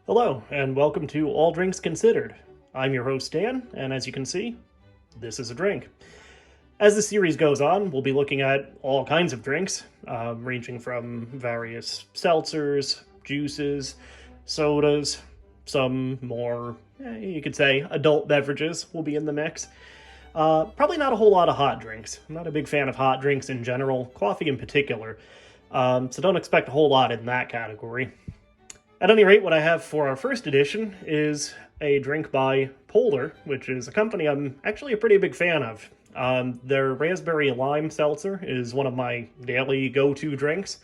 Hello, and welcome to All Drinks Considered. I'm your host, Dan, and as you can see, this is a drink. As the series goes on, we'll be looking at all kinds of drinks, ranging from various seltzers, juices, sodas, some more, you could say, adult beverages will be in the mix. Probably not a whole lot of hot drinks. I'm not a big fan of hot drinks in general, coffee in particular, so don't expect a whole lot in that category. At any rate, what I have for our first edition is a drink by Polar, which is a company I'm actually a pretty big fan of. Their raspberry lime seltzer is one of my daily go-to drinks.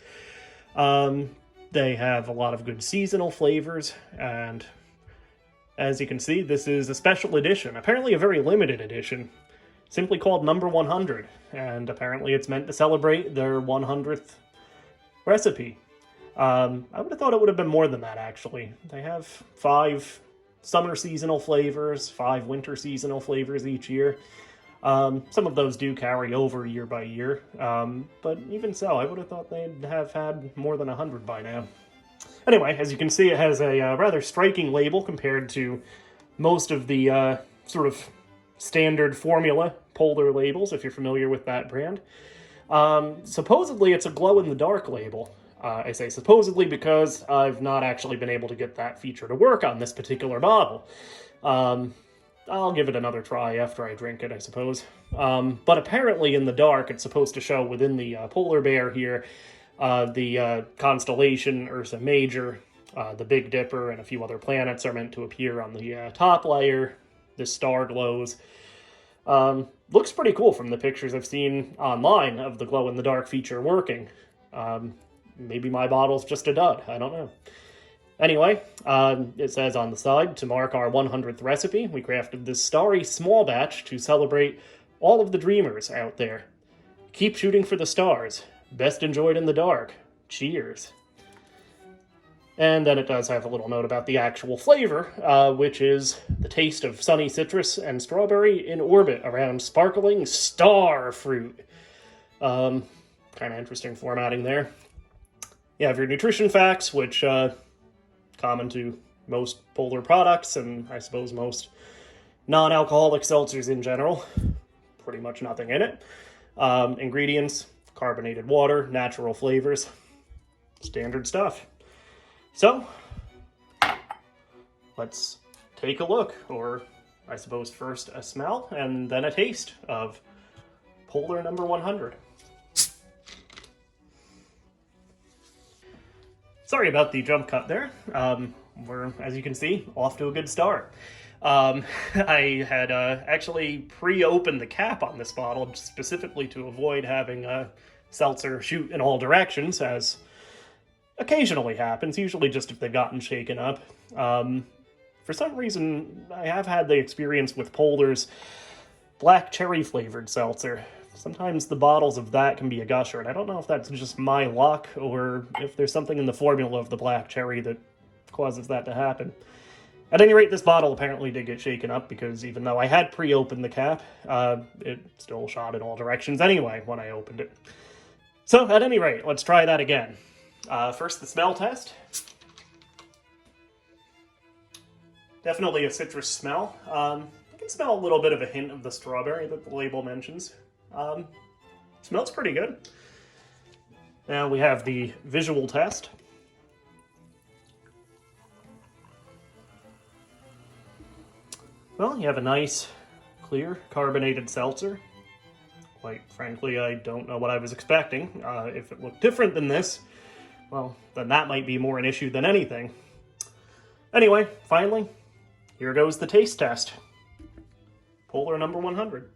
They have a lot of good seasonal flavors, and as you can see, this is a special edition, apparently a very limited edition, simply called Number 100, and apparently it's meant to celebrate their 100th recipe. I would have thought it would have been more than that, actually. They have 5 summer seasonal flavors, 5 winter seasonal flavors each year. Some of those do carry over year by year, but even so, I would have thought they'd have had more than 100 by now. Anyway, as you can see, it has a rather striking label compared to most of the sort of standard formula Polar labels, if you're familiar with that brand. Supposedly, it's a glow-in-the-dark label. I say supposedly because I've not actually been able to get that feature to work on this particular bottle. I'll give it another try after I drink it, I suppose. But apparently in the dark, it's supposed to show within the polar bear here the constellation Ursa Major, the Big Dipper, and a few other planets are meant to appear on the top layer. The star glows. Looks pretty cool from the pictures I've seen online of the glow-in-the-dark feature working. Maybe my bottle's just a dud. I don't know. Anyway, it says on the side, to mark our 100th recipe, we crafted this starry small batch to celebrate all of the dreamers out there. Keep shooting for the stars. Best enjoyed in the dark. Cheers. And then it does have a little note about the actual flavor, which is the taste of sunny citrus and strawberry in orbit around sparkling star fruit. Kind of interesting formatting there. You have your nutrition facts, which common to most Polar products, and I suppose most non-alcoholic seltzers in general. Pretty much nothing in it. Ingredients, carbonated water, natural flavors, standard stuff. So, let's take a look, or I suppose first a smell, and then a taste of Polar number 100. Sorry about the jump cut there. We're, as you can see, off to a good start. I had actually pre-opened the cap on this bottle specifically to avoid having a seltzer shoot in all directions, as occasionally happens, usually just if they've gotten shaken up. For some reason, I have had the experience with Polar's black cherry flavored seltzer. Sometimes the bottles of that can be a gusher, and I don't know if that's just my luck or if there's something in the formula of the black cherry that causes that to happen. At any rate, this bottle apparently did get shaken up because even though I had pre-opened the cap, it still shot in all directions anyway when I opened it. So, at any rate, let's try that again. First, the smell test. Definitely a citrus smell. I can smell a little bit of a hint of the strawberry that the label mentions. Smells pretty good. Now we have the visual test. Well, you have a nice, clear, carbonated seltzer. Quite frankly, I don't know what I was expecting. If it looked different than this, well, then that might be more an issue than anything. Anyway, finally, here goes the taste test. Polar number 100.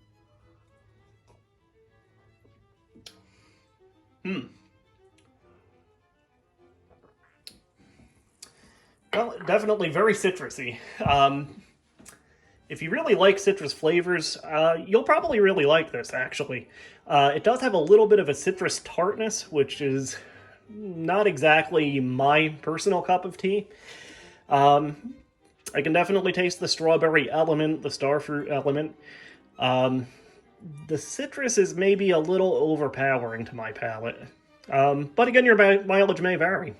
Well, definitely very citrusy. If you really like citrus flavors, you'll probably really like this, actually. It does have a little bit of a citrus tartness, which is not exactly my personal cup of tea. I can definitely taste the strawberry element, the starfruit element. The citrus is maybe a little overpowering to my palate. But again, your mileage may vary.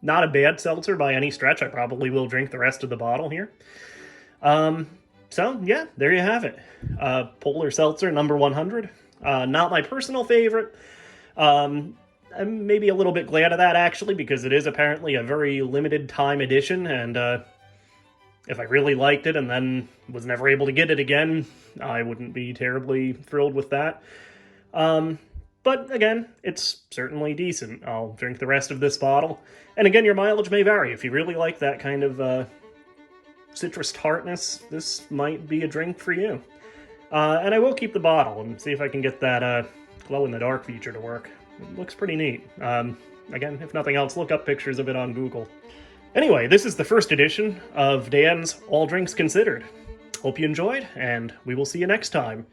Not a bad seltzer by any stretch. I probably will drink the rest of the bottle here. So, yeah, there you have it. Polar Seltzer number 100. Not my personal favorite. I'm maybe a little bit glad of that, actually, because it is apparently a very limited time edition, and if I really liked it and then was never able to get it again, I wouldn't be terribly thrilled with that. But again, it's certainly decent. I'll drink the rest of this bottle. And again, your mileage may vary. If you really like that kind of citrus tartness, this might be a drink for you. And I will keep the bottle and see if I can get that glow-in-the-dark feature to work. It looks pretty neat. Again, if nothing else, look up pictures of it on Google. Anyway, this is the first edition of Dan's All Drinks Considered. Hope you enjoyed, and we will see you next time.